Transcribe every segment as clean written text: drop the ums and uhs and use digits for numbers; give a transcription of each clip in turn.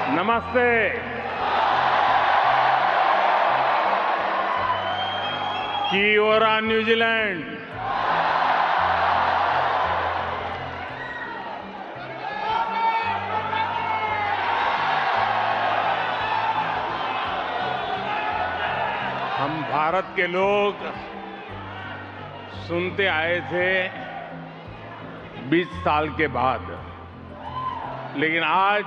नमस्ते। की ओरा न्यूजीलैंड। हम भारत के लोग सुनते आए थे 20 साल के बाद, लेकिन आज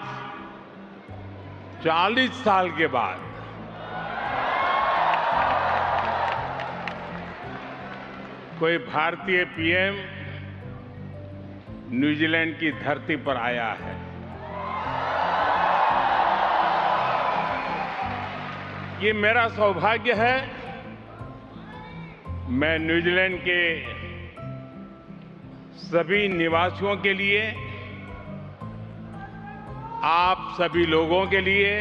40 साल के बाद कोई भारतीय पीएम न्यूजीलैंड की धरती पर आया है। ये मेरा सौभाग्य है। मैं न्यूजीलैंड के सभी निवासियों के लिए, आप सभी लोगों के लिए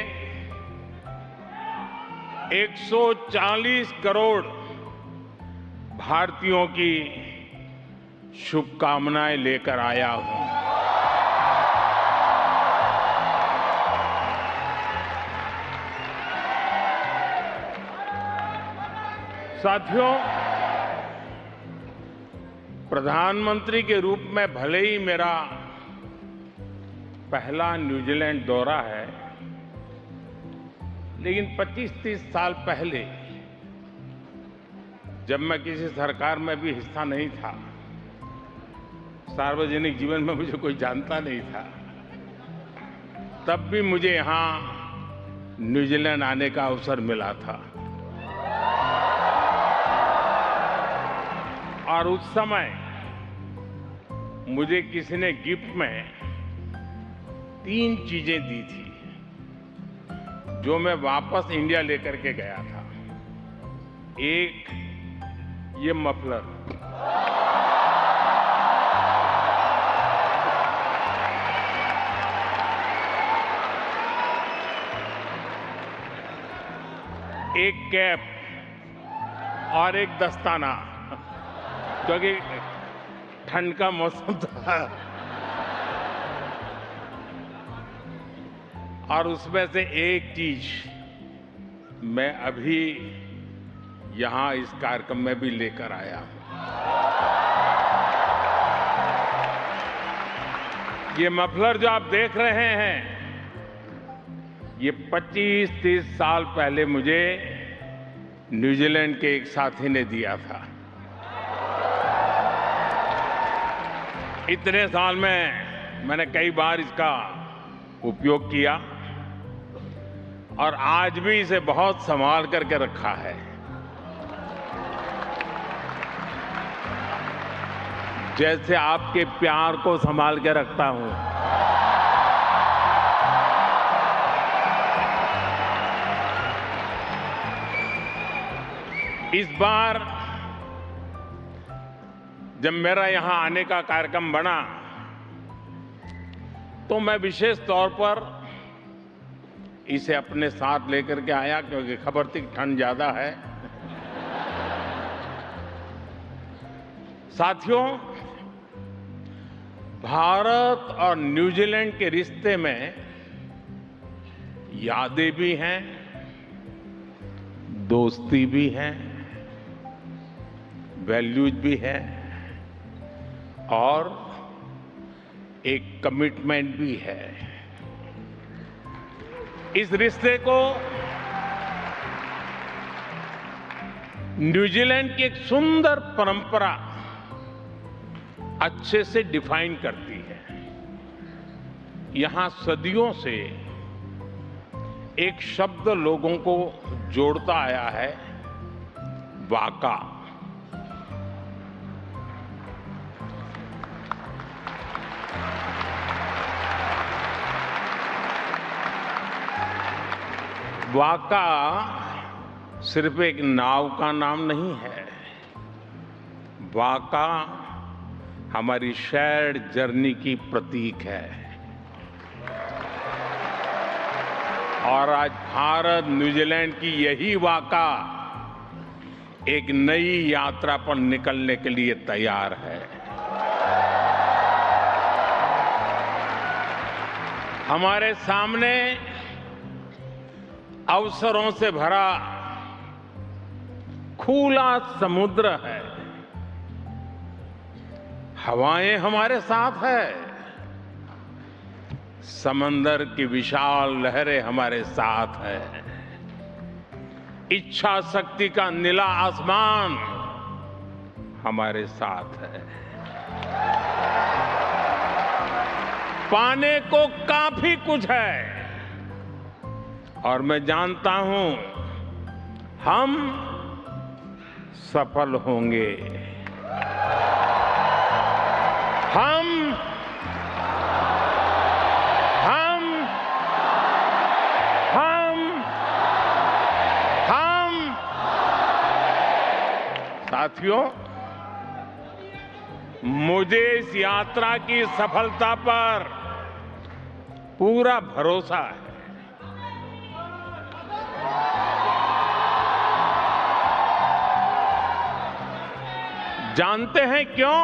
140 करोड़ भारतीयों की शुभकामनाएं लेकर आया हूं। साथियों, प्रधानमंत्री के रूप में भले ही मेरा पहला न्यूजीलैंड दौरा है, लेकिन 25-30 साल पहले जब मैं किसी सरकार में भी हिस्सा नहीं था, सार्वजनिक जीवन में मुझे कोई जानता नहीं था, तब भी मुझे यहां न्यूजीलैंड आने का अवसर मिला था। और उस समय मुझे किसी ने गिफ्ट में 3 चीजें दी थी, जो मैं वापस इंडिया लेकर के गया था। एक, ये मफलर, एक कैप और एक दस्ताना, क्योंकि ठंड का मौसम था। और उसमें से एक चीज मैं अभी यहां इस कार्यक्रम में भी लेकर आया हूं। ये मफलर जो आप देख रहे हैं, ये 25-30 साल पहले मुझे न्यूजीलैंड के एक साथी ने दिया था। इतने साल में मैंने कई बार इसका उपयोग किया और आज भी इसे बहुत संभाल करके रखा है। जैसे आपके प्यार को संभाल के रखता हूं, इस बार जब मेरा यहां आने का कार्यक्रम बना, तो मैं विशेष तौर पर इसे अपने साथ लेकर के आया, क्योंकि खबर थी ठंड ज्यादा है। साथियों, भारत और न्यूजीलैंड के रिश्ते में यादें भी हैं, दोस्ती भी है, वैल्यूज भी है और एक कमिटमेंट भी है। इस रिश्ते को न्यूजीलैंड की एक सुंदर परंपरा अच्छे से डिफाइन करती है। यहां सदियों से एक शब्द लोगों को जोड़ता आया है, वाका। वाका सिर्फ एक नाव का नाम नहीं है। वाका हमारी शेयर्ड जर्नी की प्रतीक है। और आज भारत न्यूजीलैंड की यही वाका एक नई यात्रा पर निकलने के लिए तैयार है। हमारे सामने अवसरों से भरा खुला समुद्र है। हवाएं हमारे साथ है, समंदर की विशाल लहरें हमारे साथ है, इच्छा शक्ति का नीला आसमान हमारे साथ है। पाने को काफी कुछ है और मैं जानता हूं हम सफल होंगे। हम साथियों, मुझे इस यात्रा की सफलता पर पूरा भरोसा है। जानते हैं क्यों?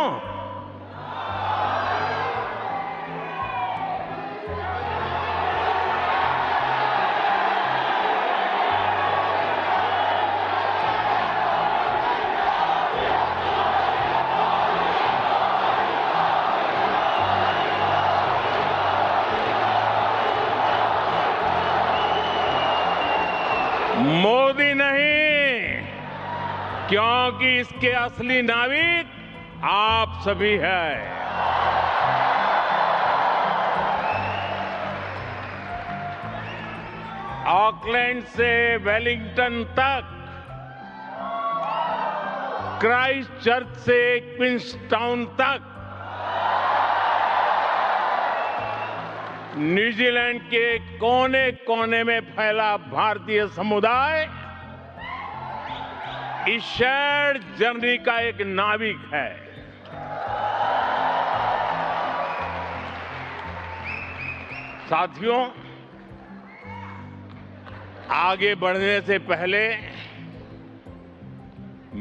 मोदी नहीं, क्योंकि इसके असली नाविक आप सभी हैं। ऑकलैंड से वेलिंगटन तक, क्राइस्ट चर्च से क्वींसटाउन तक, न्यूजीलैंड के कोने कोने में फैला भारतीय समुदाय इस शेयर्ड जर्नी का एक नाविक है। साथियों, आगे बढ़ने से पहले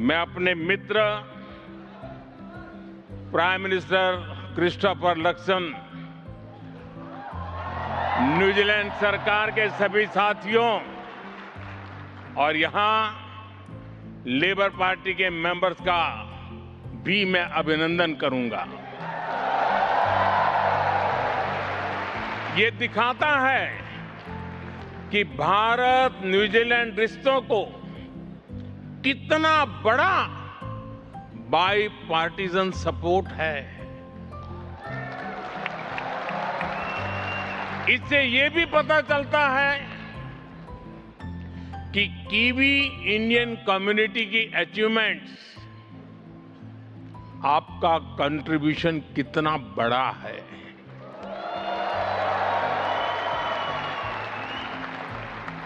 मैं अपने मित्र prime minister Christopher Luxon, New Zealand सरकार के सभी साथियों और यहां लेबर पार्टी के मेंबर्स का भी मैं अभिनंदन करूंगा। ये दिखाता है कि भारत न्यूजीलैंड रिश्तों को कितना बड़ा बाई पार्टीजन सपोर्ट है। इससे ये भी पता चलता है कि कीवी इंडियन कम्युनिटी की अचीवमेंट्स, आपका कंट्रीब्यूशन कितना बड़ा है।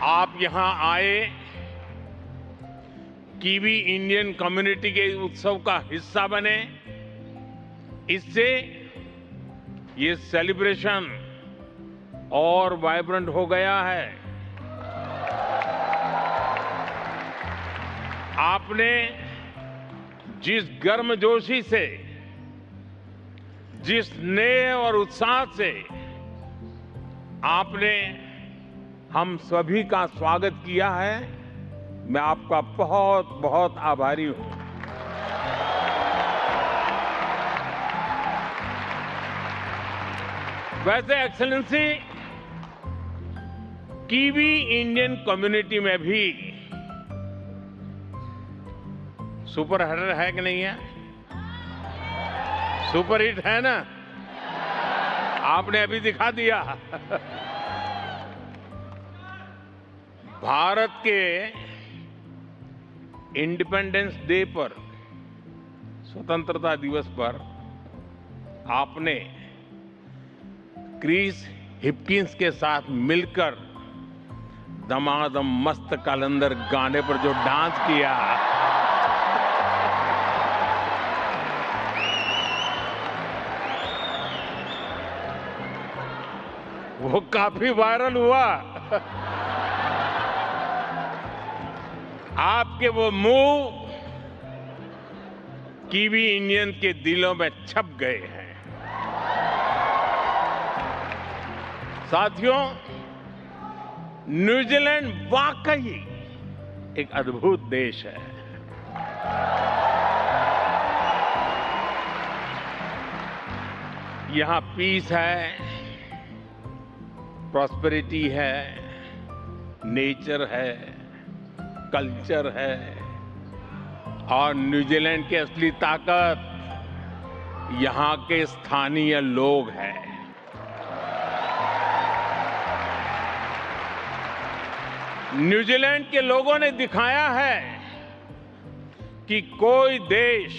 आप यहां आए, कीवी इंडियन कम्युनिटी के उत्सव का हिस्सा बने, इससे ये सेलिब्रेशन और वाइब्रेंट हो गया है। आपने जिस गर्मजोशी से, जिस स्नेह और उत्साह से आपने हम सभी का स्वागत किया है, मैं आपका बहुत बहुत आभारी हूं। वैसे एक्सेलेंसी, कीवी इंडियन कम्युनिटी में भी सुपर हिट है कि नहीं है? सुपर हिट है ना? आपने अभी दिखा दिया। भारत के इंडिपेंडेंस डे पर, स्वतंत्रता दिवस पर आपने क्रिस हिपकिंस के साथ मिलकर दमादम मस्त कलंदर गाने पर जो डांस किया, वो काफी वायरल हुआ। आपके वो मूव कीवी इंडियन के दिलों में छप गए हैं। साथियों, न्यूजीलैंड वाकई एक अद्भुत देश है। यहां पीस है, प्रॉस्पेरिटी है, नेचर है, कल्चर है और न्यूजीलैंड की असली ताकत यहां के स्थानीय लोग हैं। न्यूजीलैंड के लोगों ने दिखाया है कि कोई देश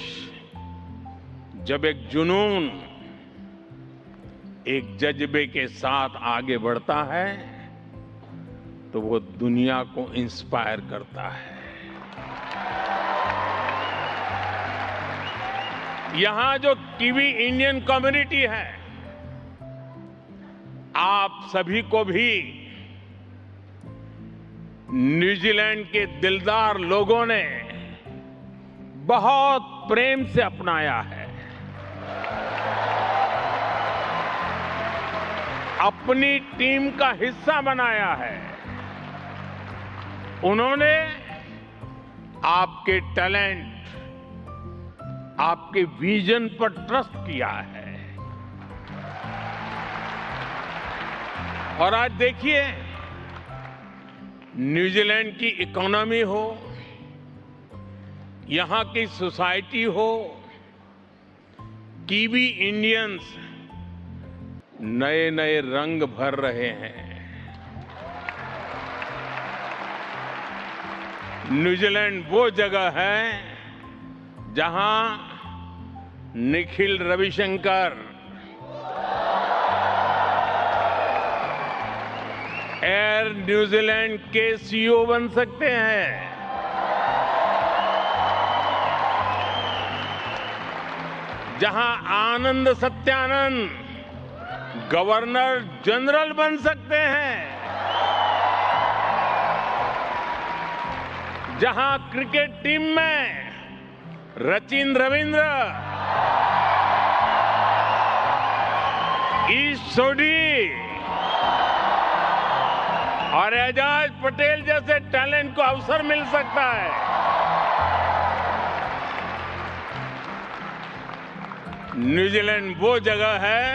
जब एक जुनून, एक जज्बे के साथ आगे बढ़ता है तो वो दुनिया को इंस्पायर करता है। यहां जो किवी इंडियन कम्युनिटी है, आप सभी को भी न्यूजीलैंड के दिलदार लोगों ने बहुत प्रेम से अपनाया है, अपनी टीम का हिस्सा बनाया है। उन्होंने आपके टैलेंट, आपके विजन पर ट्रस्ट किया है। और आज देखिए, न्यूजीलैंड की इकोनॉमी हो, यहां की सोसाइटी हो, कीवी इंडियंस नए नए रंग भर रहे हैं। न्यूजीलैंड वो जगह है जहां निखिल रविशंकर एयर न्यूजीलैंड के सीईओ बन सकते हैं। जहां आनंद सत्यानंद गवर्नर जनरल बन सकते हैं। जहां क्रिकेट टीम में सचिन रविंद्र, ईश सोढ़ी और एजाज पटेल जैसे टैलेंट को अवसर मिल सकता है। न्यूजीलैंड वो जगह है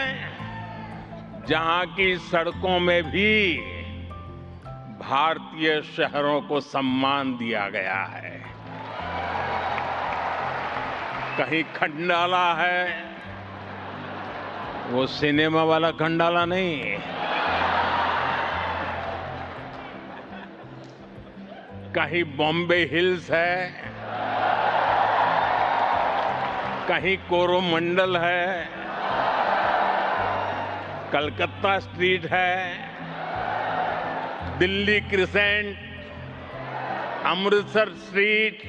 जहां की सड़कों में भी भारतीय शहरों को सम्मान दिया गया है। कहीं खंडाला है, वो सिनेमा वाला खंडाला नहीं, कहीं बॉम्बे हिल्स है, कहीं कोरोमंडल है, कलकत्ता स्ट्रीट है, दिल्ली क्रिसेंट, अमृतसर स्ट्रीट,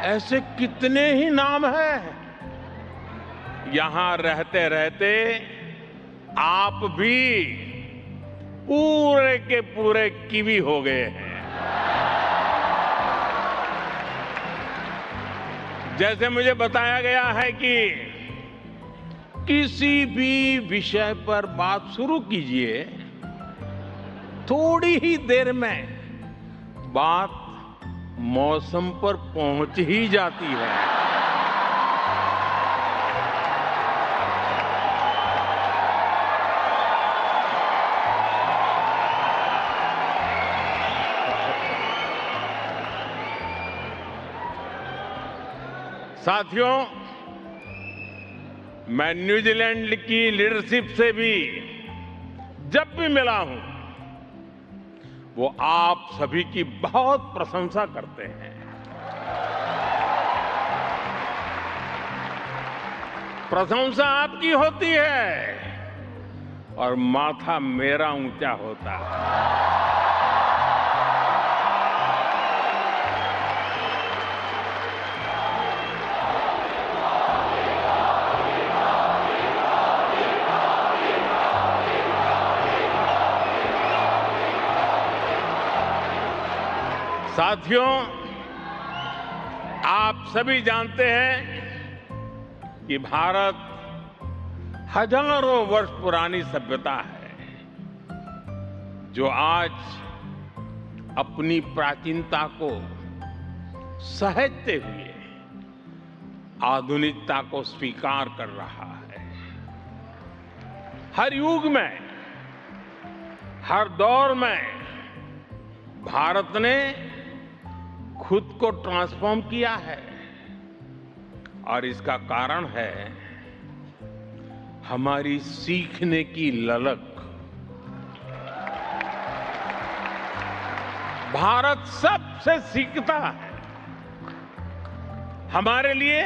ऐसे कितने ही नाम हैं। यहां रहते रहते आप भी पूरे के पूरे कीवी हो गए हैं। जैसे मुझे बताया गया है कि किसी भी विषय पर बात शुरू कीजिए, थोड़ी ही देर में बात मौसम पर पहुंच ही जाती है। साथियों, मैं न्यूजीलैंड की लीडरशिप से भी जब भी मिला हूं, वो आप सभी की बहुत प्रशंसा करते हैं। प्रशंसा आपकी होती है और माथा मेरा ऊंचा होता है। साथियों, आप सभी जानते हैं कि भारत हजारों वर्ष पुरानी सभ्यता है जो आज अपनी प्राचीनता को सहेजते हुए आधुनिकता को स्वीकार कर रहा है। हर युग में, हर दौर में भारत ने खुद को ट्रांसफॉर्म किया है और इसका कारण है हमारी सीखने की ललक। भारत सबसे सीखता है। हमारे लिए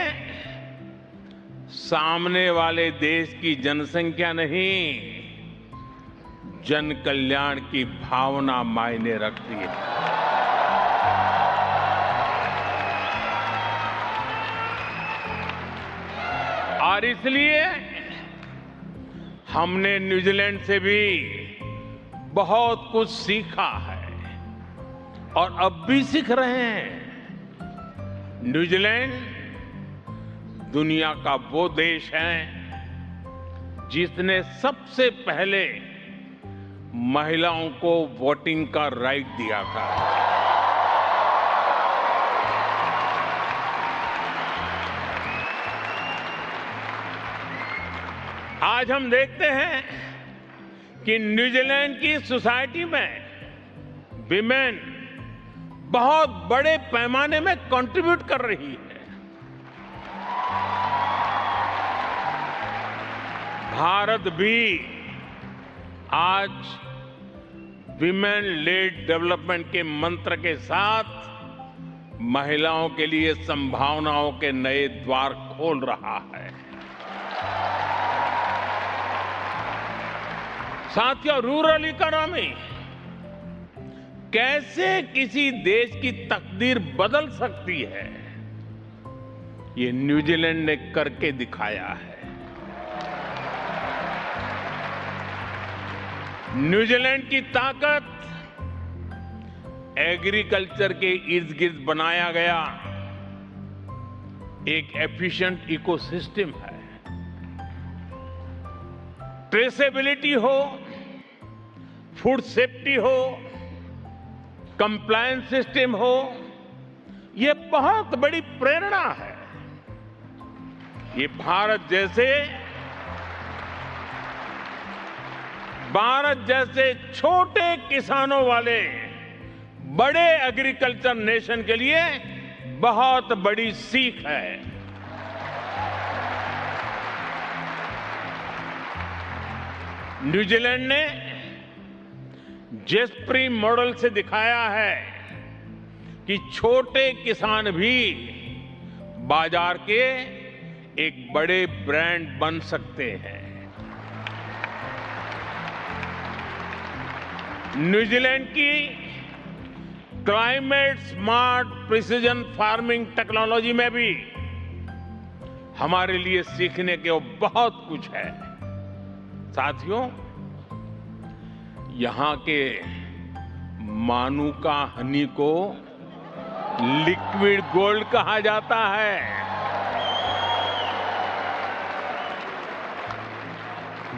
सामने वाले देश की जनसंख्या नहीं, जन कल्याण की भावना मायने रखती है। और इसलिए हमने न्यूजीलैंड से भी बहुत कुछ सीखा है और अब भी सीख रहे हैं। न्यूजीलैंड दुनिया का वो देश है जिसने सबसे पहले महिलाओं को वोटिंग का राइट दिया था। आज हम देखते हैं कि न्यूजीलैंड की सोसाइटी में विमेन बहुत बड़े पैमाने में कंट्रीब्यूट कर रही है। भारत भी आज विमेन लेड डेवलपमेंट के मंत्र के साथ महिलाओं के लिए संभावनाओं के नए द्वार खोल रहा है। साथियों, रूरल इकोनॉमी कैसे किसी देश की तकदीर बदल सकती है, ये न्यूजीलैंड ने करके दिखाया है। न्यूजीलैंड की ताकत एग्रीकल्चर के इर्द गिर्द बनाया गया एक एफिशिएंट इकोसिस्टम है। ट्रेसेबिलिटी हो, फूड सेफ्टी हो, कंप्लायंस सिस्टम हो, ये बहुत बड़ी प्रेरणा है। ये भारत जैसे छोटे किसानों वाले बड़े एग्रीकल्चर नेशन के लिए बहुत बड़ी सीख है। न्यूजीलैंड ने जेस्प्री मॉडल से दिखाया है कि छोटे किसान भी बाजार के एक बड़े ब्रांड बन सकते हैं। न्यूजीलैंड की climate smart precision farming technology में भी हमारे लिए सीखने के बहुत कुछ है। साथियों, यहां के मानुका हनी को लिक्विड गोल्ड कहा जाता है।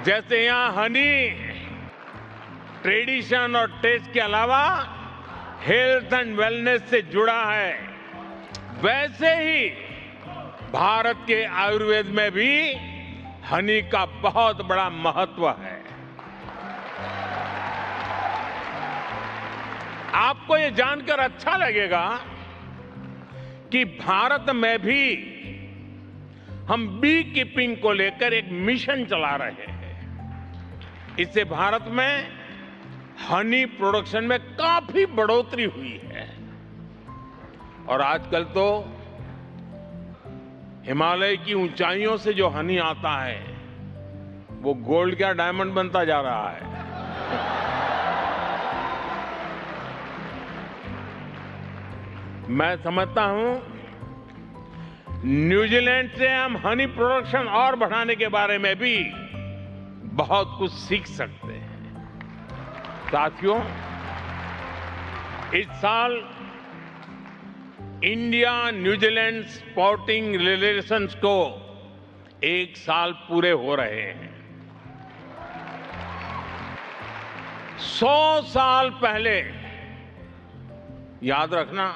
जैसे यहां हनी ट्रेडिशन और टेस्ट के अलावा हेल्थ एंड वेलनेस से जुड़ा है, वैसे ही भारत के आयुर्वेद में भी हनी का बहुत बड़ा महत्व है। आपको ये जानकर अच्छा लगेगा कि भारत में भी हम बी कीपिंग को लेकर एक मिशन चला रहे हैं। इससे भारत में हनी प्रोडक्शन में काफी बढ़ोतरी हुई है और आजकल तो हिमालय की ऊंचाइयों से जो हनी आता है वो गोल्ड का डायमंड बनता जा रहा है। मैं समझता हूं न्यूजीलैंड से हम हनी प्रोडक्शन और बढ़ाने के बारे में भी बहुत कुछ सीख सकते हैं। साथियों, इस साल इंडिया न्यूजीलैंड स्पोर्टिंग रिलेशंस को 1 साल पूरे हो रहे हैं। 100 साल पहले, याद रखना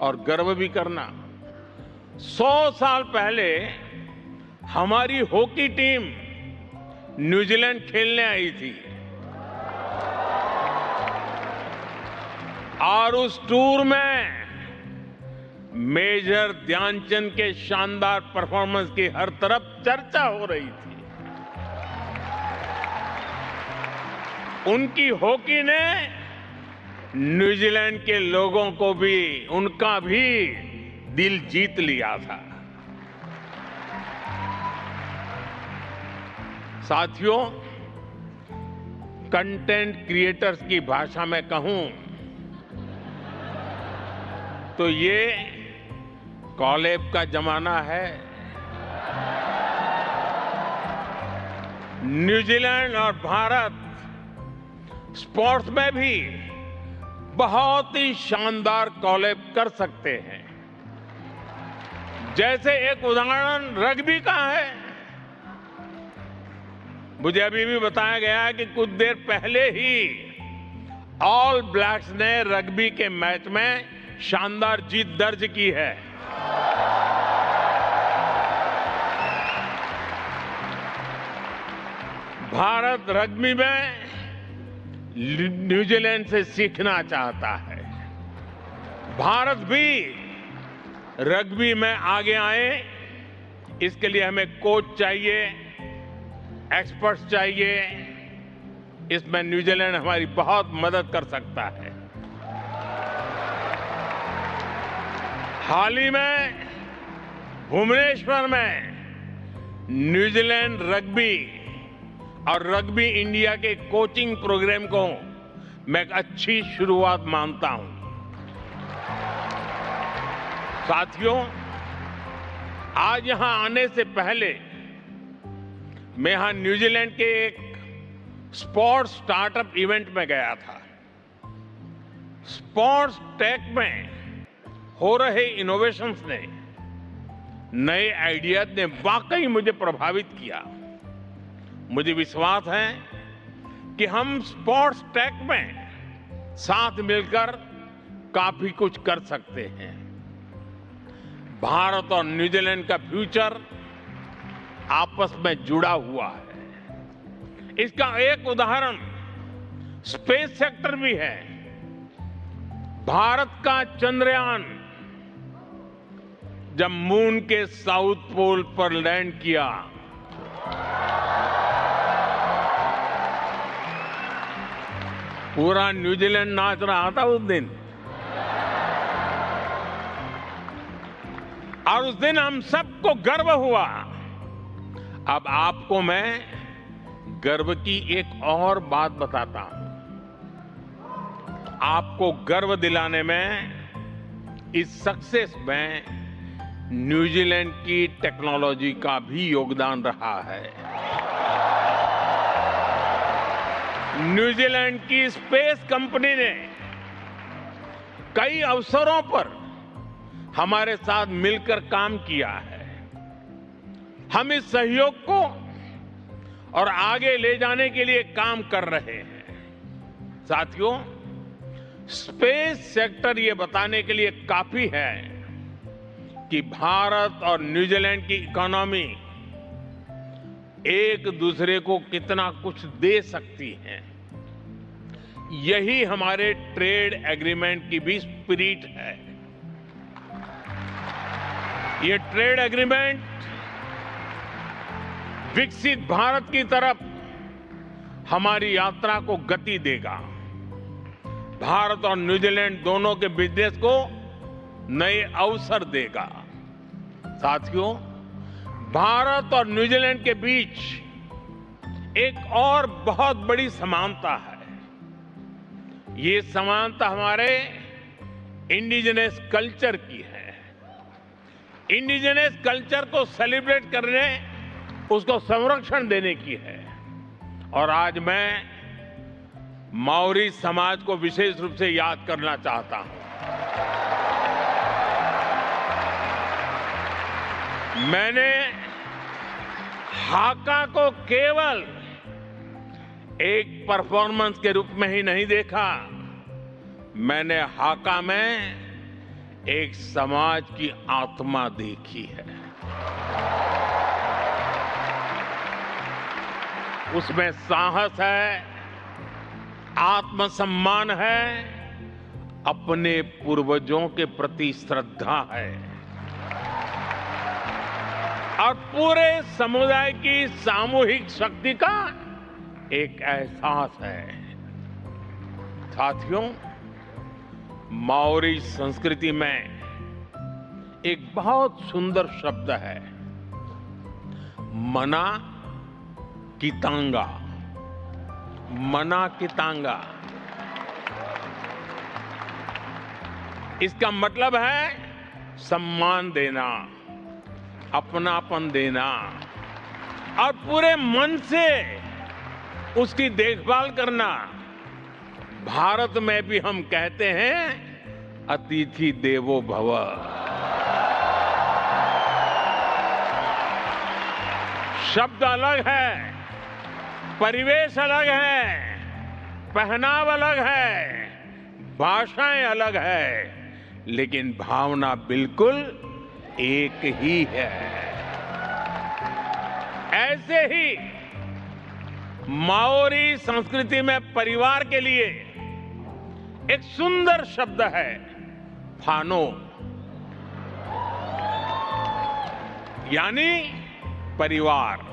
और गर्व भी करना, 100 साल पहले हमारी हॉकी टीम न्यूजीलैंड खेलने आई थी और उस टूर में मेजर ध्यानचंद के शानदार परफॉर्मेंस की हर तरफ चर्चा हो रही थी। उनकी हॉकी ने न्यूजीलैंड के लोगों को भी, उनका भी दिल जीत लिया था। साथियों, कंटेंट क्रिएटर्स की भाषा में कहूं तो ये कॉलेब का जमाना है। न्यूजीलैंड और भारत स्पोर्ट्स में भी बहुत ही शानदार कॉलेब कर सकते हैं। जैसे एक उदाहरण रग्बी का है। मुझे अभी भी बताया गया है कि कुछ देर पहले ही ऑल ब्लैक्स ने रग्बी के मैच में शानदार जीत दर्ज की है। भारत रग्बी में न्यूजीलैंड से सीखना चाहता है। भारत भी रग्बी में आगे आए, इसके लिए हमें कोच चाहिए, एक्सपर्ट्स चाहिए। इसमें न्यूजीलैंड हमारी बहुत मदद कर सकता है। हाल ही में भुवनेश्वर में न्यूजीलैंड रग्बी और रग्बी इंडिया के कोचिंग प्रोग्राम को मैं एक अच्छी शुरुआत मानता हूं। साथियों, आज यहां आने से पहले मैं यहां न्यूजीलैंड के एक स्पोर्ट्स स्टार्टअप इवेंट में गया था। स्पोर्ट्स टेक में हो रहे इनोवेशंस ने, नए आइडियाज ने वाकई मुझे प्रभावित किया। मुझे विश्वास है कि हम स्पोर्ट्स टेक में साथ मिलकर काफी कुछ कर सकते हैं। भारत और न्यूजीलैंड का फ्यूचर आपस में जुड़ा हुआ है। इसका एक उदाहरण स्पेस सेक्टर भी है। भारत का चंद्रयान जब मून के साउथ पोल पर लैंड किया, पूरा न्यूजीलैंड नाच रहा था उस दिन। और उस दिन हम सबको गर्व हुआ। अब आपको मैं गर्व की एक और बात बताता हूं। आपको गर्व दिलाने में, इस सक्सेस में न्यूजीलैंड की टेक्नोलॉजी का भी योगदान रहा है। न्यूजीलैंड की स्पेस कंपनी ने कई अवसरों पर हमारे साथ मिलकर काम किया है। हम इस सहयोग को और आगे ले जाने के लिए काम कर रहे हैं। साथियों, स्पेस सेक्टर ये बताने के लिए काफी है कि भारत और न्यूजीलैंड की इकोनॉमी एक दूसरे को कितना कुछ दे सकती है। यही हमारे ट्रेड एग्रीमेंट की भी स्पिरिट है। ये ट्रेड एग्रीमेंट विकसित भारत की तरफ हमारी यात्रा को गति देगा। भारत और न्यूजीलैंड दोनों के बिजनेस को नए अवसर देगा। साथियों, भारत और न्यूजीलैंड के बीच एक और बहुत बड़ी समानता है। ये समानता हमारे इंडिजिनस कल्चर की है। इंडिजिनस कल्चर को सेलिब्रेट करने, उसको संरक्षण देने की है। और आज मैं माओरी समाज को विशेष रूप से याद करना चाहता हूं। मैंने हाका को केवल एक परफॉर्मेंस के रूप में ही नहीं देखा, मैंने हाका में एक समाज की आत्मा देखी है। उसमें साहस है, आत्मसम्मान है, अपने पूर्वजों के प्रति श्रद्धा है और पूरे समुदाय की सामूहिक शक्ति का एक एहसास है। साथियों, माओरी संस्कृति में एक बहुत सुंदर शब्द है, मना कितांगा। मना कितांगा, इसका मतलब है सम्मान देना, अपनापन देना और पूरे मन से उसकी देखभाल करना। भारत में भी हम कहते हैं अतिथि देवो भव। शब्द अलग है, परिवेश अलग है, पहनाव अलग है, भाषाएं अलग है, लेकिन भावना बिल्कुल एक ही है। ऐसे ही माओरी संस्कृति में परिवार के लिए एक सुंदर शब्द है, फानो, यानी परिवार।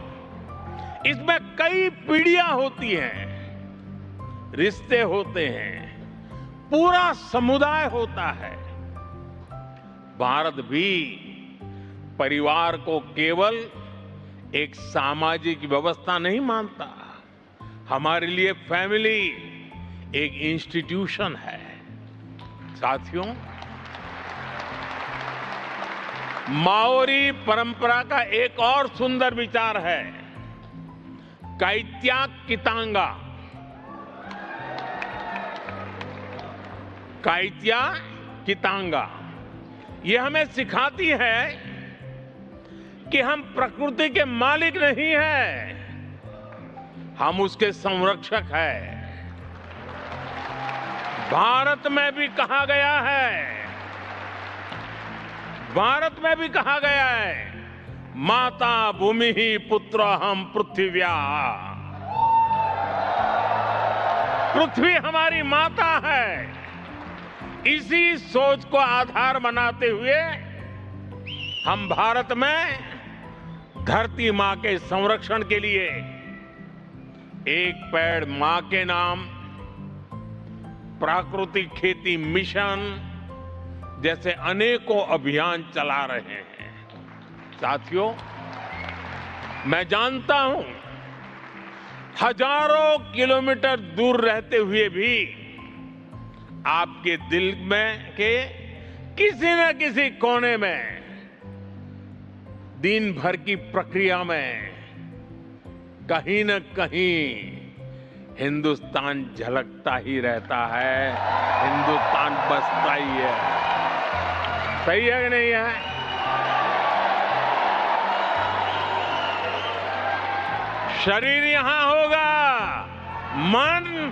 इसमें कई पीढ़ियां होती हैं, रिश्ते होते हैं, पूरा समुदाय होता है। भारत भी परिवार को केवल एक सामाजिक व्यवस्था नहीं मानता, हमारे लिए फैमिली एक इंस्टीट्यूशन है। साथियों, माओरी परंपरा का एक और सुंदर विचार है, काइत्या कितांगा। काइत्या कितांगा ये हमें सिखाती है कि हम प्रकृति के मालिक नहीं हैं, हम उसके संरक्षक हैं। भारत में भी कहा गया है, भारत में भी कहा गया है, माता भूमि ही पुत्र हम पृथ्व्या। पृथ्वी हमारी माता है। इसी सोच को आधार बनाते हुए हम भारत में धरती मां के संरक्षण के लिए एक पेड़ मां के नाम, प्राकृतिक खेती मिशन जैसे अनेकों अभियान चला रहे हैं। साथियों, मैं जानता हूं, हजारों किलोमीटर दूर रहते हुए भी आपके दिल में के किसी न किसी कोने में दिन भर की प्रक्रिया में कहीं न कहीं हिंदुस्तान झलकता ही रहता है, हिंदुस्तान बसता ही है। सही है कि नहीं है? शरीर यहां होगा, मन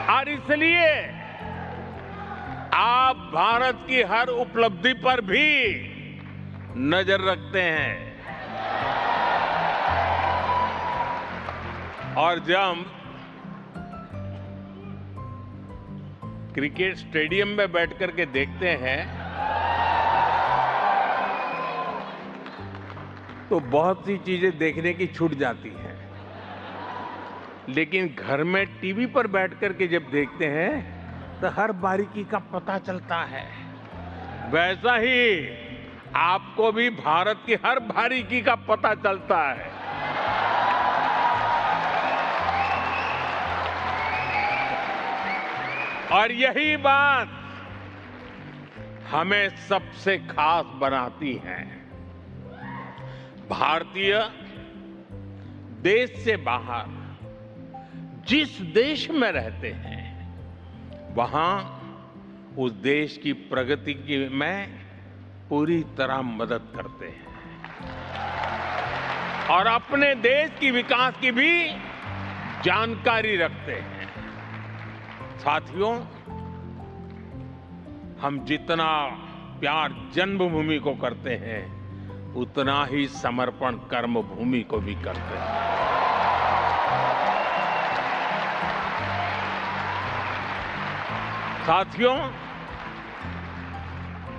और इसलिए आप भारत की हर उपलब्धि पर भी नजर रखते हैं। और जब क्रिकेट स्टेडियम में बैठ करके देखते हैं तो बहुत सी चीजें देखने की छूट जाती हैं, लेकिन घर में टीवी पर बैठ करके जब देखते हैं तो हर बारीकी का पता चलता है। वैसा ही आपको भी भारत की हर बारीकी का पता चलता है। और यही बात हमें सबसे खास बनाती है। भारतीय देश से बाहर जिस देश में रहते हैं वहां उस देश की प्रगति में पूरी तरह मदद करते हैं। और अपने देश की विकास की भी जानकारी रखते हैं। साथियों, हम जितना प्यार जन्मभूमि को करते हैं, उतना ही समर्पण कर्मभूमि को भी करते हैं। साथियों,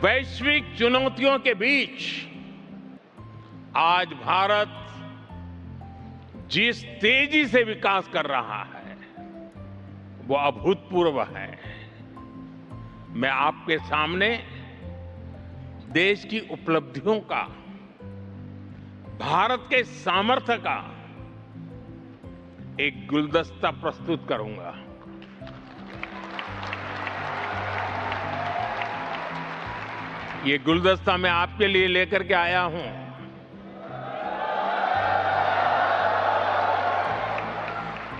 वैश्विक चुनौतियों के बीच आज भारत जिस तेजी से विकास कर रहा है, वो अभूतपूर्व है। मैं आपके सामने देश की उपलब्धियों का, भारत के सामर्थ्य का एक गुलदस्ता प्रस्तुत करूंगा। ये गुलदस्ता मैं आपके लिए लेकर के आया हूं।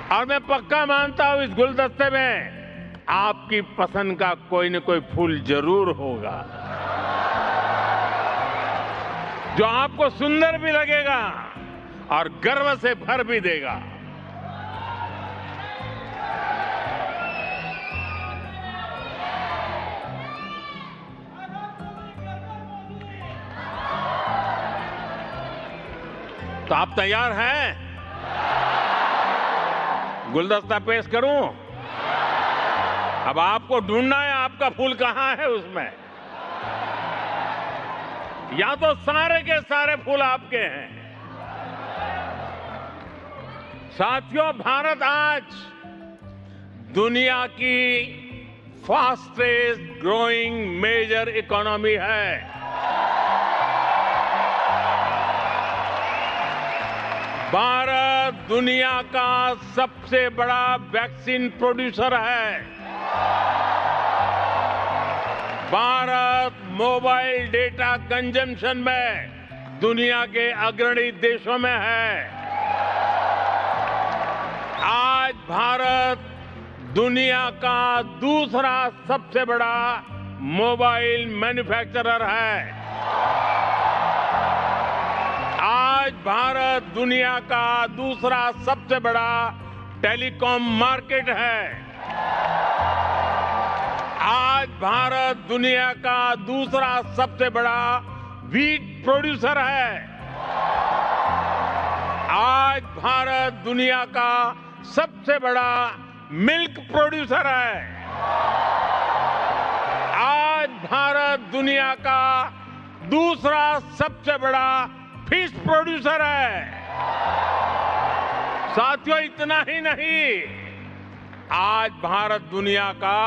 और मैं पक्का मानता हूं इस गुलदस्ते में आपकी पसंद का कोई न कोई फूल जरूर होगा, जो आपको सुंदर भी लगेगा और गर्व से भर भी देगा। तो आप तैयार हैं? गुलदस्ता पेश करूं? अब आपको ढूंढना है आपका फूल कहां है उसमें। या तो सारे के सारे फूल आपके हैं। साथियों, भारत आज दुनिया की फास्टेस्ट ग्रोइंग मेजर इकोनॉमी है। भारत दुनिया का सबसे बड़ा वैक्सीन प्रोड्यूसर है। भारत मोबाइल डेटा कंजम्पशन में दुनिया के अग्रणी देशों में है। आज भारत दुनिया का दूसरा सबसे बड़ा मोबाइल मैन्युफैक्चरर है। आज भारत दुनिया का दूसरा सबसे बड़ा टेलीकॉम मार्केट है। आज भारत दुनिया का दूसरा सबसे बड़ा व्हीट प्रोड्यूसर है। आज भारत दुनिया का सबसे बड़ा मिल्क प्रोड्यूसर है। आज भारत दुनिया का दूसरा सबसे बड़ा फिश प्रोड्यूसर है। साथियों, इतना ही नहीं, आज भारत दुनिया का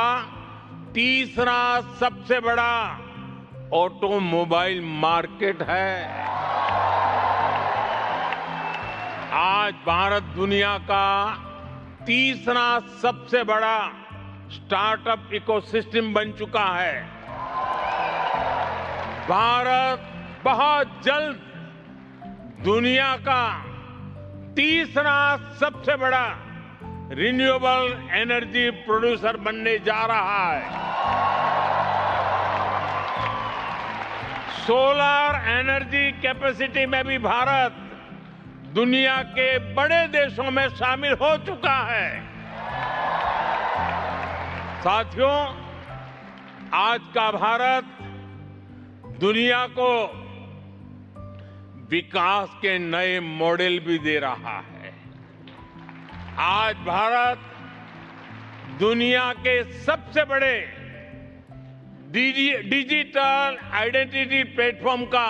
तीसरा सबसे बड़ा ऑटोमोबाइल मार्केट है। आज भारत दुनिया का तीसरा सबसे बड़ा स्टार्टअप इकोसिस्टम बन चुका है। भारत बहुत जल्द दुनिया का तीसरा सबसे बड़ा रिन्यूएबल एनर्जी प्रोड्यूसर बनने जा रहा है। सोलर एनर्जी कैपेसिटी में भी भारत दुनिया के बड़े देशों में शामिल हो चुका है। साथियों, आज का भारत दुनिया को विकास के नए मॉडल भी दे रहा है। आज भारत दुनिया के सबसे बड़े डिजिटल आइडेंटिटी प्लेटफॉर्म का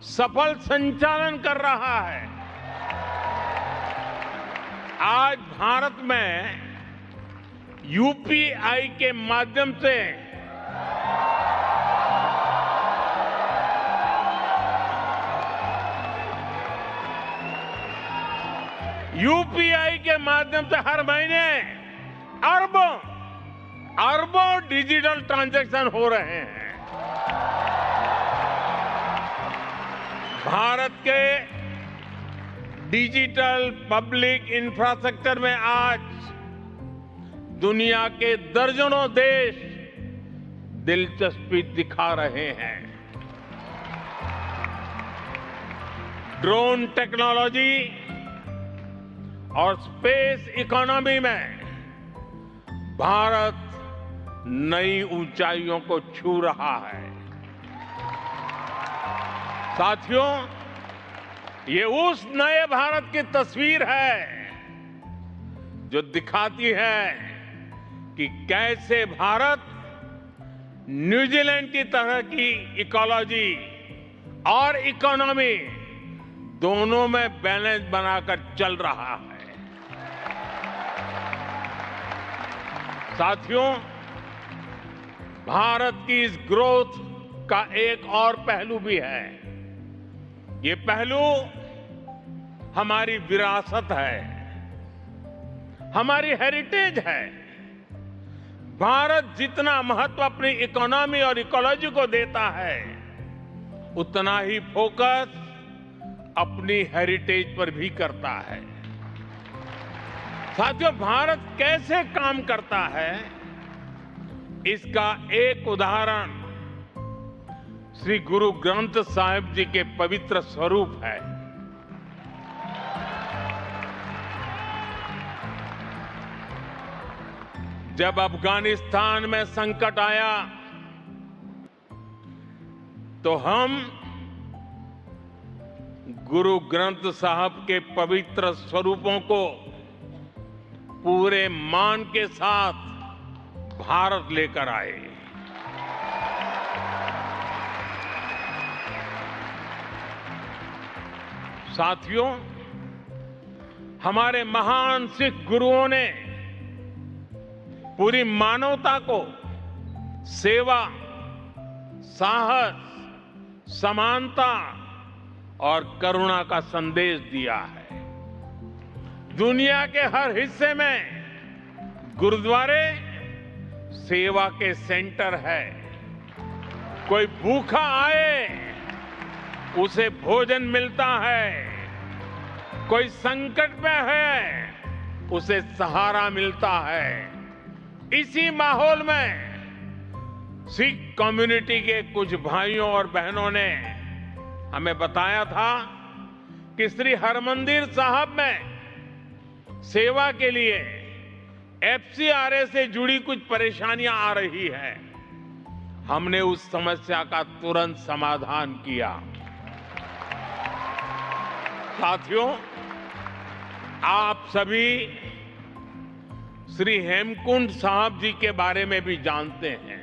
सफल संचालन कर रहा है। आज भारत में यूपीआई के माध्यम से हर महीने अरबों डिजिटल ट्रांजैक्शन हो रहे हैं। भारत के डिजिटल पब्लिक इंफ्रास्ट्रक्चर में आज दुनिया के दर्जनों देश दिलचस्पी दिखा रहे हैं। ड्रोन टेक्नोलॉजी और स्पेस इकोनॉमी में भारत नई ऊंचाइयों को छू रहा है। साथियों, ये उस नए भारत की तस्वीर है जो दिखाती है कि कैसे भारत न्यूजीलैंड की तरह की इकोलॉजी और इकोनॉमी दोनों में बैलेंस बनाकर चल रहा है। साथियों, भारत की इस ग्रोथ का एक और पहलू भी है। ये पहलू हमारी विरासत है, हमारी हेरिटेज है। भारत जितना महत्व अपनी इकोनॉमी और इकोलॉजी को देता है, उतना ही फोकस अपनी हेरिटेज पर भी करता है। साथियों, भारत कैसे काम करता है, इसका एक उदाहरण श्री गुरु ग्रंथ साहिब जी के पवित्र स्वरूप है। जब अफगानिस्तान में संकट आया तो हम गुरु ग्रंथ साहब के पवित्र स्वरूपों को पूरे मान के साथ भारत लेकर आए। साथियों, हमारे महान सिख गुरुओं ने पूरी मानवता को सेवा, साहस, समानता और करुणा का संदेश दिया है। दुनिया के हर हिस्से में गुरुद्वारे सेवा के सेंटर है। कोई भूखा आए, उसे भोजन मिलता है। कोई संकट में है, उसे सहारा मिलता है। इसी माहौल में सिख कम्युनिटी के कुछ भाइयों और बहनों ने हमें बताया था कि श्री हरमंदिर साहब में सेवा के लिए एफसीआरए से जुड़ी कुछ परेशानियां आ रही हैं। हमने उस समस्या का तुरंत समाधान किया। साथियों, आप सभी श्री हेमकुंड साहब जी के बारे में भी जानते हैं।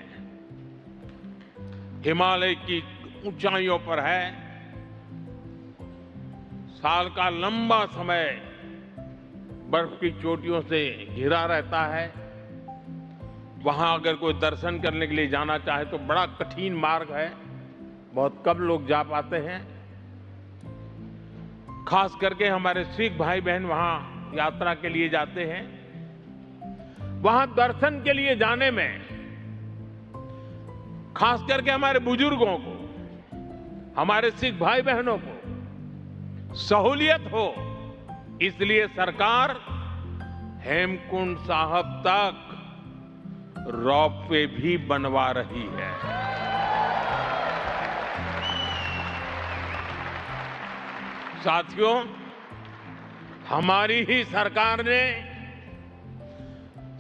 हिमालय की ऊंचाइयों पर है। साल का लंबा समय बर्फ की चोटियों से घिरा रहता है। वहां अगर कोई दर्शन करने के लिए जाना चाहे तो बड़ा कठिन मार्ग है, बहुत कम लोग जा पाते हैं। खास करके हमारे सिख भाई बहन वहां यात्रा के लिए जाते हैं। वहां दर्शन के लिए जाने में खास करके हमारे बुजुर्गों को, हमारे सिख भाई बहनों को सहूलियत हो, इसलिए सरकार हेमकुंड साहब तक रोपवे भी बनवा रही है। साथियों, हमारी ही सरकार ने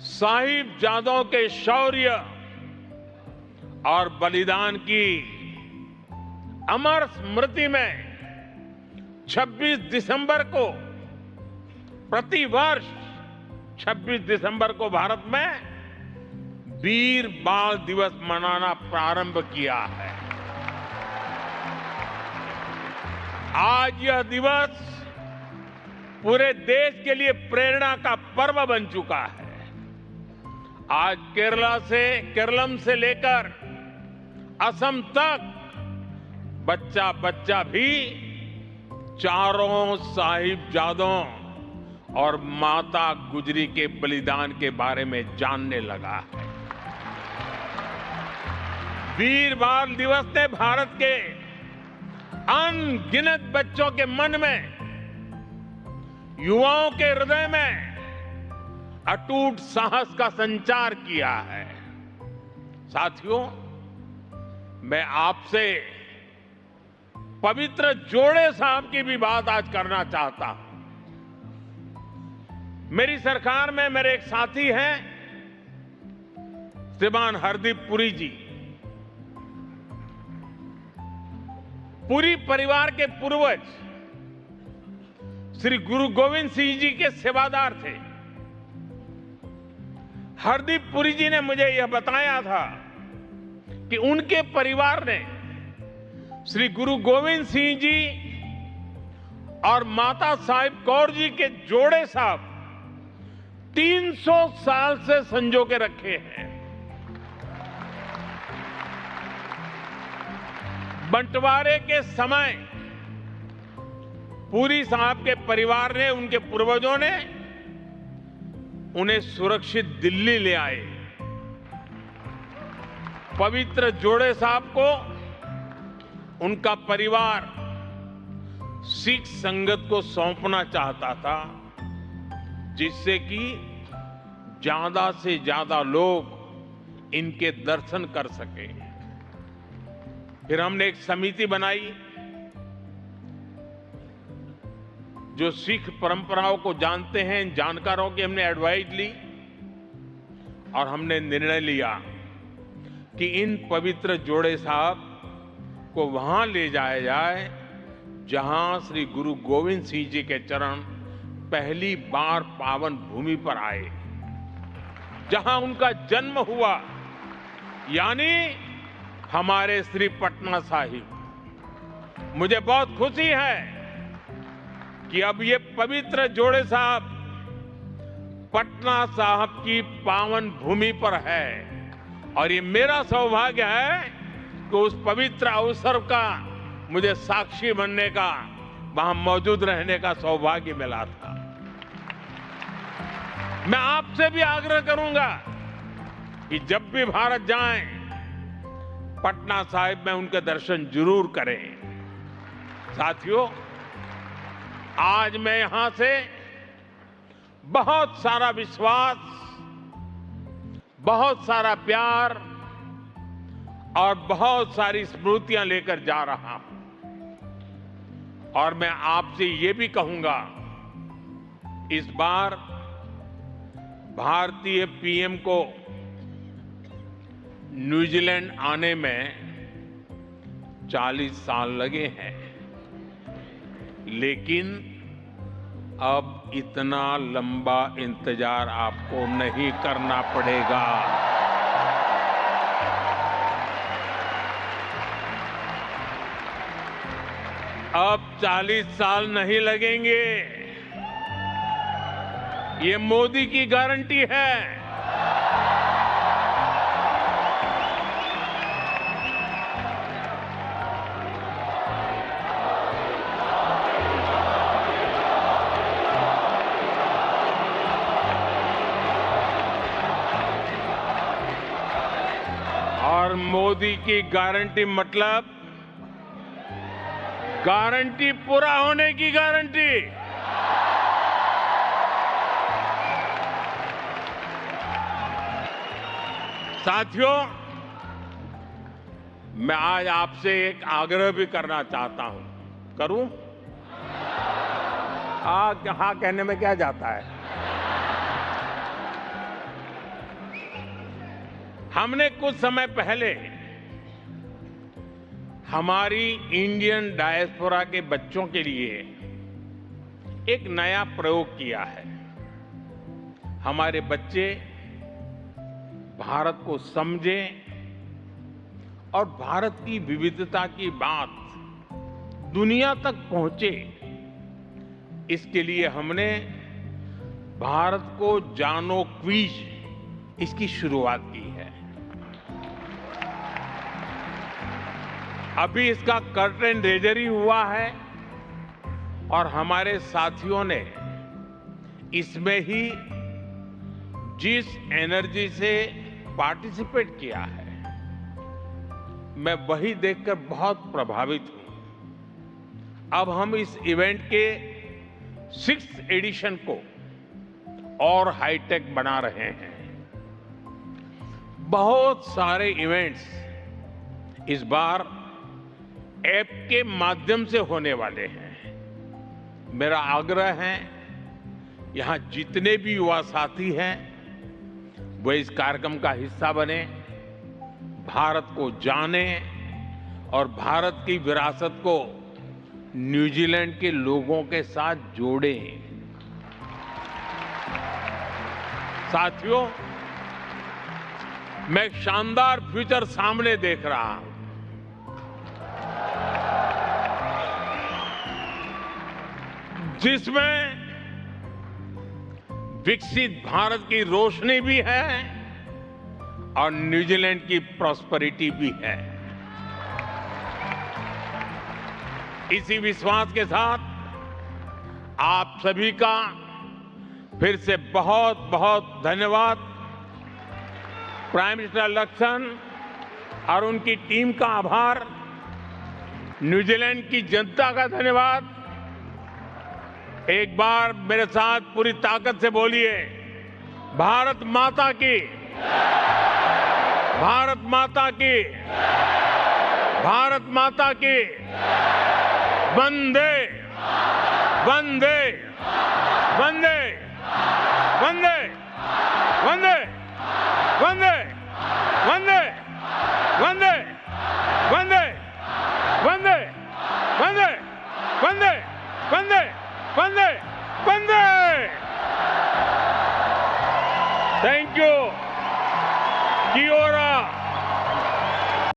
साहिबजादों के शौर्य और बलिदान की अमर स्मृति में 26 दिसंबर को, प्रतिवर्ष 26 दिसंबर को भारत में वीर बाल दिवस मनाना प्रारंभ किया है। आज यह दिवस पूरे देश के लिए प्रेरणा का पर्व बन चुका है। आज केरलम से लेकर असम तक बच्चा बच्चा भी चारों साहिबजादों और माता गुजरी के बलिदान के बारे में जानने लगा है। वीर बाल दिवस ने भारत के अनगिनत बच्चों के मन में, युवाओं के हृदय में अटूट साहस का संचार किया है। साथियों, मैं आपसे पवित्र जोड़े साहब की भी बात आज करना चाहता हूं। मेरी सरकार में मेरे एक साथी हैं श्रीमान हरदीप पुरी जी। पुरी परिवार के पूर्वज श्री गुरु गोविंद सिंह जी के सेवादार थे। हरदीप पुरी जी ने मुझे यह बताया था कि उनके परिवार ने श्री गुरु गोविंद सिंह जी और माता साहिब कौर जी के जोड़े साहब 300 साल से संजो के रखे हैं। बंटवारे के समय पुरी साहब के परिवार ने, उनके पूर्वजों ने उन्हें सुरक्षित दिल्ली ले आए। पवित्र जोड़े साहब को उनका परिवार सिख संगत को सौंपना चाहता था, जिससे कि ज्यादा से ज्यादा लोग इनके दर्शन कर सके। फिर हमने एक समिति बनाई जो सिख परंपराओं को जानते हैं, जानकारों की हमने एडवाइस ली और हमने निर्णय लिया कि इन पवित्र जोड़े साहब को वहां ले जाया जाए जहां श्री गुरु गोविंद सिंह जी के चरण पहली बार पावन भूमि पर आए, जहां उनका जन्म हुआ, यानी हमारे श्री पटना साहिब। मुझे बहुत खुशी है कि अब ये पवित्र जोड़े साहब पटना साहब की पावन भूमि पर है और ये मेरा सौभाग्य है कि उस पवित्र अवसर का मुझे साक्षी बनने का, वहां मौजूद रहने का सौभाग्य मिला था। मैं आपसे भी आग्रह करूंगा कि जब भी भारत जाएं, पटना साहिब में उनके दर्शन जरूर करें। साथियों, आज मैं यहां से बहुत सारा विश्वास, बहुत सारा प्यार और बहुत सारी स्मृतियां लेकर जा रहा हूं। और मैं आपसे ये भी कहूंगा, इस बार भारतीय पीएम को न्यूजीलैंड आने में 40 साल लगे हैं, लेकिन अब इतना लंबा इंतजार आपको नहीं करना पड़ेगा। अब 40 साल नहीं लगेंगे, ये मोदी की गारंटी है। और मोदी की गारंटी मतलब गारंटी पूरा होने की गारंटी। साथियों, मैं आज आपसे एक आग्रह भी करना चाहता हूं। करूं? हाँ कहने में क्या जाता है। हमने कुछ समय पहले हमारी इंडियन डायस्पोरा के बच्चों के लिए एक नया प्रयोग किया है। हमारे बच्चे भारत को समझें और भारत की विविधता की बात दुनिया तक पहुंचे, इसके लिए हमने भारत को जानो क्विज इसकी शुरुआत की है। अभी इसका कर्टन रेजर ही हुआ है और हमारे साथियों ने इसमें ही जिस एनर्जी से पार्टिसिपेट किया है, मैं वही देखकर बहुत प्रभावित हूं। अब हम इस इवेंट के 6th एडिशन को और हाईटेक बना रहे हैं। बहुत सारे इवेंट्स इस बार ऐप के माध्यम से होने वाले हैं। मेरा आग्रह है, यहां जितने भी युवा साथी हैं वो इस कार्यक्रम का हिस्सा बने, भारत को जाने और भारत की विरासत को न्यूजीलैंड के लोगों के साथ जोड़ें। साथियों, मैं एक शानदार फ्यूचर सामने देख रहा हूं। जिसमें विकसित भारत की रोशनी भी है और न्यूजीलैंड की प्रॉस्पेरिटी भी है। इसी विश्वास के साथ आप सभी का फिर से बहुत बहुत धन्यवाद। प्राइम मिनिस्टर लक्ष्मण और उनकी टीम का आभार, न्यूजीलैंड की जनता का धन्यवाद। एक बार मेरे साथ पूरी ताकत से बोलिए, भारत माता की, भारत माता की, भारत माता की, वंदे वंदे वंदे वंदे वंदे वंदे वंदे वंदे वंदे वंदे वंदे वंदे वंदे वंदे